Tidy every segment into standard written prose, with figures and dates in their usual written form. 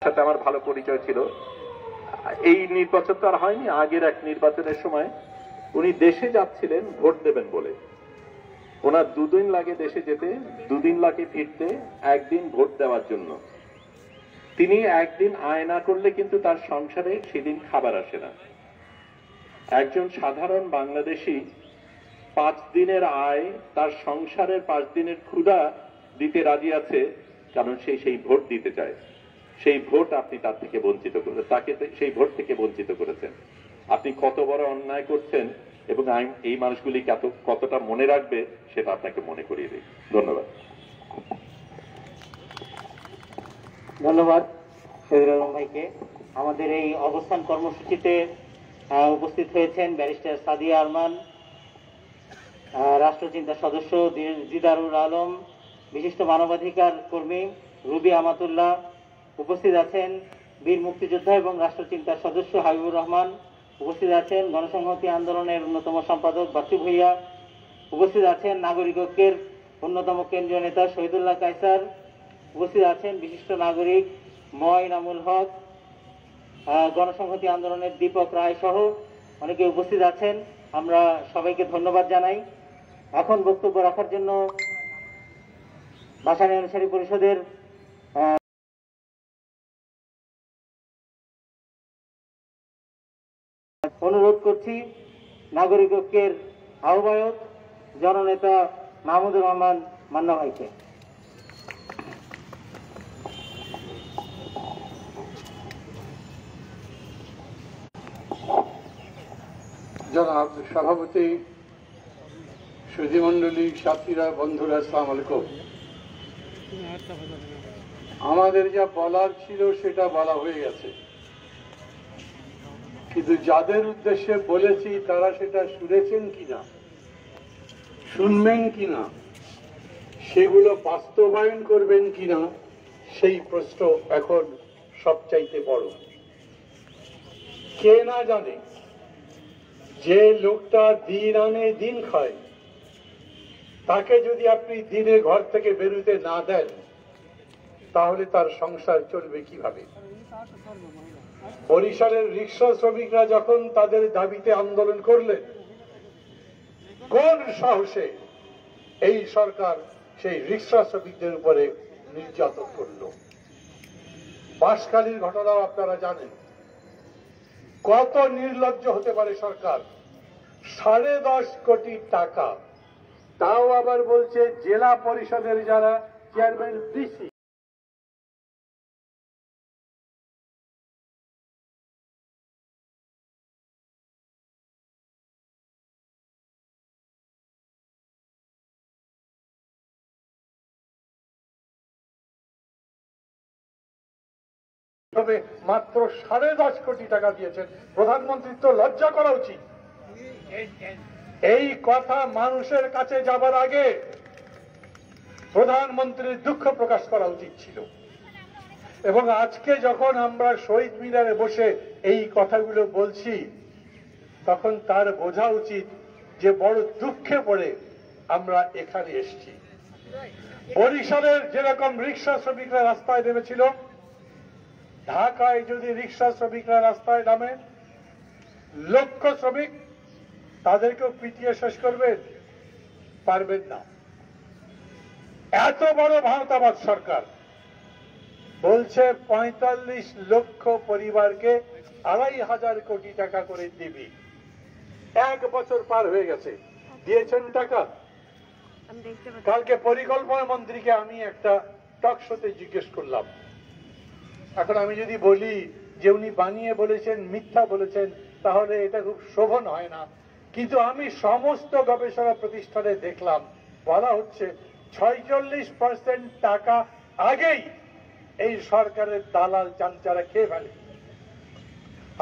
সাথে আমার ভালো পরিচয় ছিল। এই নির্বাচন তো আর হয়নি, আগের এক নির্বাচনের সময় উনি দেশে যাচ্ছিলেন ভোট দেবেন বলে। ওনার দুদিন লাগে দেশে যেতে, দুদিন লাগে ফিরতে, একদিন ভোট দেওয়ার জন্য। তিনি একদিন আয় না করলে কিন্তু তার সংসারে সেদিন খাবার আসে না। একজন সাধারণ বাংলাদেশী 5 দিনের আয় তার সংসারের 5 দিনের ক্ষুধা দিতে রাজি আছে, কারণ সে সেই ভোট দিতে চায়। সেই ভোট আপনি তার থেকে বঞ্চিত করেছেন, তাকে সেই ভোট থেকে বঞ্চিত করেছেন। আপনি কত বড় অন্যায় করছেন এবং এই মানুষগুলি কতটা মনে রাখবে সেটা আপনাকে মনে করিয়ে দিই। ধন্যবাদ। ধন্যবাদ শহীদুল আলম ভাইকে। আমাদের এই অবস্থান কর্মসূচিতে উপস্থিত হয়েছেন ব্যারিস্টার সাদিয়া আরমান, রাষ্ট্রচিন্তা সদস্য দিদারুল আলম, বিশিষ্ট মানবাধিকার কর্মী রুবি আমাতুল্লাহ, উপস্থিত আছেন বীর মুক্তিযোদ্ধা এবং রাষ্ট্রচিন্তার সদস্য হাবিবুর রহমান, উপস্থিত আছেন গণসংহতি আন্দোলনের অন্যতম সম্পাদক বাচ্চু ভূঁইয়া, উপস্থিত আছেন নাগরিক ঐক্যের অন্যতম কেন্দ্রীয় নেতা শহীদুল্লাহ কায়সার, উপস্থিত আছেন বিশিষ্ট নাগরিক ময়নামুল হক, গণসংহতি আন্দোলনের দীপক রায় সহ অনেকে উপস্থিত আছেন। আমরা সবাইকে ধন্যবাদ জানাই। এখন বক্তব্য রাখার জন্য ভাষানী অনুসারী পরিষদের অনুরোধ করছি নাগরিক ঐক্যের আহ্বায়ক জননেতা মাহমুদুর রহমান মান্না ভাইকে। জনাব সভাপতি, সুধীমণ্ডলী, সাথীরা, বন্ধুরা, আসসালামু আলাইকুম। আমাদের যা বলার ছিল সেটা বলা হয়ে গেছে, কিন্তু যাদের উদ্দেশ্যে বলেছি তারা সেটা শুনেছেন কিনা, শুনবেন কিনা, সেগুলো বাস্তবায়ন করবেন কিনা, সেই প্রশ্ন এখন সবচাইতে বড়। কে না জানে যে লোকটা দিন আনে দিন খায়, তাকে যদি আপনি দিনে ঘর থেকে বেরোতে না দেন তাহলে তার সংসার চলবে কিভাবে? বরিশালের রিক্সা শ্রমিকরা যখন তাদের দাবিতে আন্দোলন করলেন, কোন সাহসে এই সরকার সেই রিক্সা শ্রমিকদের উপরে নির্যাতন করল? বাঁশখালীর ঘটনাও আপনারা জানেন। কত নির্লজ্জ হতে পারে সরকার! 10.5 কোটি টাকা, তাও আবার বলছে জেলা পরিষদের যারা চেয়ারম্যান ডিসি, তবে মাত্র 10.5 কোটি টাকা দিয়েছেন। প্রধানমন্ত্রী তো লজ্জা করা উচিত। এই কথা মানুষের কাছে যাবার আগে প্রধানমন্ত্রীর দুঃখ প্রকাশ করা উচিত ছিল। এবং আজকে যখন আমরা শহীদ মিনারে বসে এই কথাগুলো বলছি, তখন তার বোঝা উচিত যে বড় দুঃখে পড়ে আমরা এখানে এসেছি। বরিশালের যেরকম রিক্সা শ্রমিকরা রাস্তায় নেমেছিল, ঢাকায় যদি রিক্সা শ্রমিকরা রাস্তায় নামে, লক্ষ শ্রমিক, তাদেরকেও পিটিয়ে শেষ করবেন? পারবেন না। এত বড় ভারতাবাদ সরকার বলছে 45 লক্ষ পরিবারকে 2,500 কোটি টাকা করে দিবি। 1 বছর পার হয়ে গেছে, দিয়েছেন টাকা? কালকে পরিকল্পনা মন্ত্রীকে আমি একটা টক শোতে জিজ্ঞেস করলাম। এখন আমি যদি বলি যে উনি বানিয়ে বলেছেন, মিথ্যা বলেছেন, তাহলে এটা খুব শোভন হয় না। কিন্তু আমি সমস্ত গবেষণা প্রতিষ্ঠানে দেখলাম, বলা হচ্ছে 46% টাকা আগেই এই সরকারের দালাল চামচারা খেয়ে ফেলে।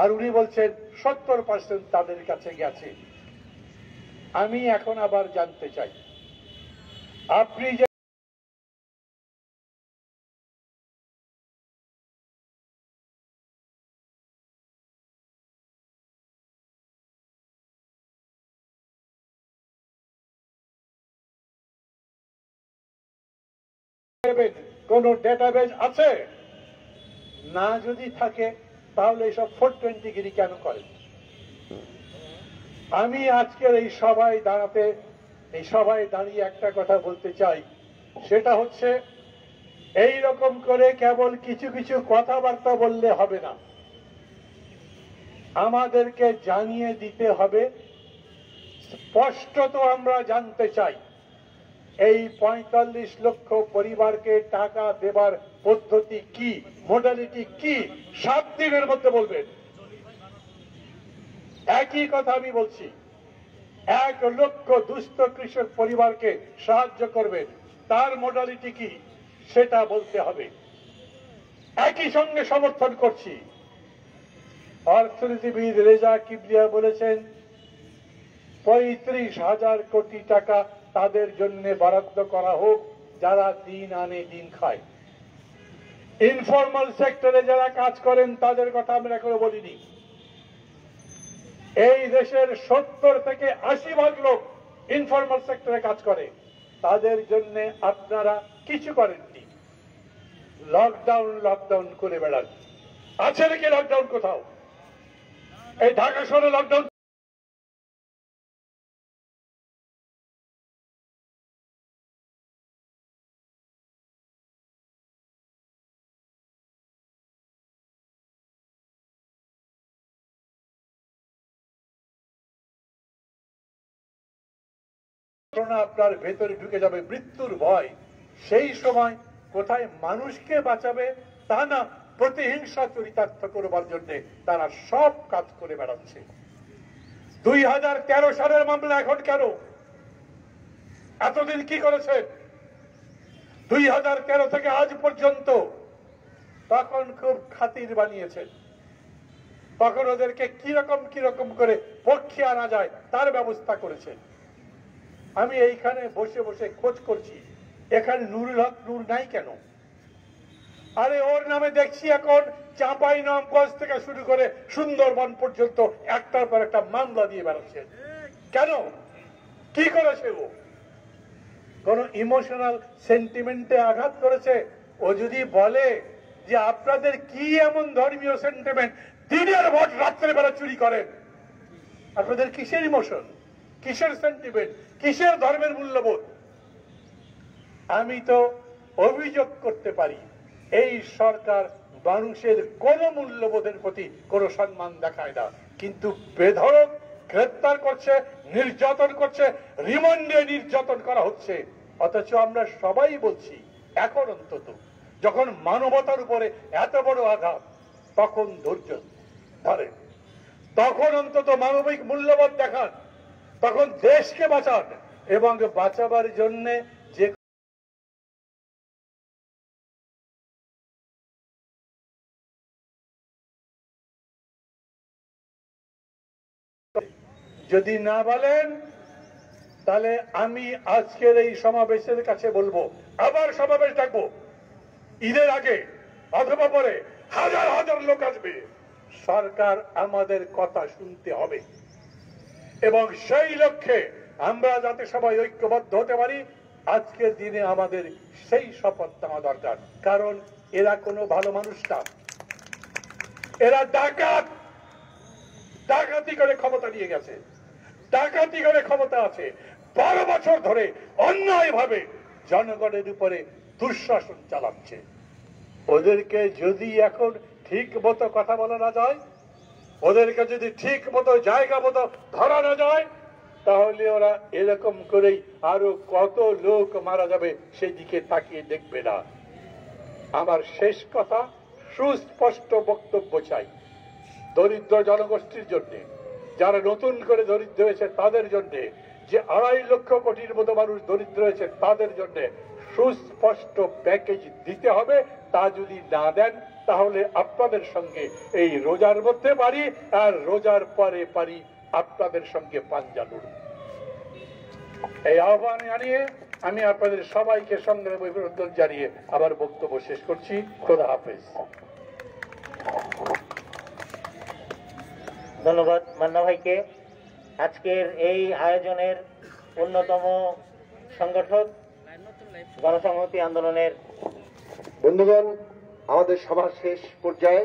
আর উনি বলছেন 70% তাদের কাছে গেছে। আমি এখন আবার জানতে চাই, আপনি যে কোন ডেটাবেজ আছে? না যদি থাকে তাহলে এইসব 420 গিরি কেন করেন? আমি আজকের এই সভায় দাঁড়িয়ে একটা কথা বলতে চাই, সেটা হচ্ছে এই রকম করে কেবল কিছু কিছু কথাবার্তা বললে হবে না, আমাদেরকে জানিয়ে দিতে হবে। স্পষ্টত আমরা জানতে চাই এই 45 লক্ষ পরিবারকে টাকা দেবার পদ্ধতি কি, মডালিটি কি, 7 দিনের মধ্যে বলবেন। একই কথা আমি বলছি, 1 লক্ষ দুস্থ কৃষক পরিবারকে সাহায্য করবেন, তার মডালিটি কি সেটা বলতে হবে। একই সঙ্গে সমর্থন করছি, অর্থনীতিবিদ রেজা কিবরিয়া বলেছেন 35,000 কোটি টাকা তাদের জন্য বরাদ্দ করা হোক যারা দিন আনে দিন খায়। ইনফরমাল সেক্টরে যারা কাজ করেন তাদের কথা আমরা এখনো বলিনি। এই দেশের 70 থেকে 80% লোক ইনফরমাল সেক্টরে কাজ করে, তাদের জন্য আপনারা কিছু করেননি। লকডাউন করে বেড়ান। আছে নাকি লকডাউন কোথাও? এই ঢাকা শহরে লকডাউন আপনার ভেতরে ঢুকে যাবে, মৃত্যুর ভয়। সেই সময় কোথায় মানুষকে বাঁচাবে তা না, প্রতিহিংসা চরিতার্থ করবার জন্য তারা সব কাজ করে বেড়াচ্ছে। 2013 সালের মামলা এখন কেন? এতদিন কি করেছেন? 2013 থেকে আজ পর্যন্ত তখন খুব খাতির বানিয়েছেন, তখন ওদেরকে কিরকম করে পক্ষে আনা যায় তার ব্যবস্থা করেছেন। আমি এইখানে বসে বসে খোঁজ করছি, এখানে নুরুল হক নূর নাই কেন? আরে ওর নামে দেখছি এখন চাঁপাইনবাবগঞ্জ থেকে শুরু করে সুন্দরবন পর্যন্ত একটার পর একটা মামলা দিয়ে বেড়াচ্ছে। কেন? কি করেছে ও? কোন ইমোশনাল সেন্টিমেন্টে আঘাত করেছে? ও যদি বলে যে আপনাদের কি এমন ধর্মীয় সেন্টিমেন্ট, দিনের ভোট রাত্রে বেলা চুরি করেন, আপনাদের কিসের ইমোশন, কিসের সেন্টিমেন্ট, কিসের ধর্মের মূল্যবোধ? আমি তো অভিযোগ করতে পারি এই সরকার মানুষের কোন মূল্যবোধের প্রতি কোন সম্মান দেখায় না, কিন্তু বেধড়ক গ্রেপ্তার করছে, নির্যাতন করছে, রিমান্ডে নির্যাতন করা হচ্ছে। অথচ আমরা সবাই বলছি এখন অন্তত যখন মানবতার উপরে এত বড় আঘাত, তখন ধৈর্য ধরেন, তখন অন্তত মানবিক মূল্যবোধ দেখান, তখন দেশকে বাঁচান এবং বাঁচাবার জন্য যে যদি না বলেন তাহলে আমি আজকের এই সমাবেশের কাছে বলবো, আবার সমাবেশ ডাকবো ঈদের আগে অথবা পরে, হাজার হাজার লোক আসবে। সরকার আমাদের কথা শুনতে হবে এবং সেই লক্ষ্যে আমরা যাতে সবাই ঐক্যবদ্ধ হতে পারি, আজকের দিনে আমাদের সেই শপথ নেওয়া দরকার। কারণ এরা কোনো ভালো মানুষ না, এরা ডাকাতি করে ক্ষমতা নিয়ে গেছে, ডাকাতি করে ক্ষমতা আছে, 12 বছর ধরে অন্যায় ভাবে জনগণের উপরে দুঃশাসন চালাচ্ছে। ওদেরকে যদি এখন ঠিক মতো কথা বলা না যায়, ওদেরকে যদি ঠিক মতো জায়গা মতো ধরা না যায়, তাহলে ওরা এরকম করেই আরো কত লোক মারা যাবে সেদিকে তাকিয়ে দেখবে না। আমার শেষ কথা, সুস্পষ্ট বক্তব্য চাই দরিদ্র জনগোষ্ঠীর জন্য, যারা নতুন করে দরিদ্র হয়েছে তাদের জন্য, যে 2.5 লক্ষ কোটির মতো মানুষ দরিদ্র হয়েছে তাদের জন্য সুস্পষ্ট প্যাকেজ দিতে হবে। তা যদি না দেন তাহলে আপনাদের সঙ্গে এই রোজার মধ্যে পারি আর রোজার পরে পারি আপনাদের সঙ্গে পাঞ্জা লড়ব। এই আহ্বান জানিয়ে আমি আপনাদের সবাইকে সংগ্রামী অভিনন্দন জানিয়ে আবার বক্তব্য শেষ করছি। খোদা হাফেজ। ধন্যবাদ মান্না ভাইকে। আজকের এই আয়োজনের অন্যতম সংগঠক, গণসংহতি আন্দোলনের বন্ধুগণ, আমাদের সভার শেষ পর্যায়ে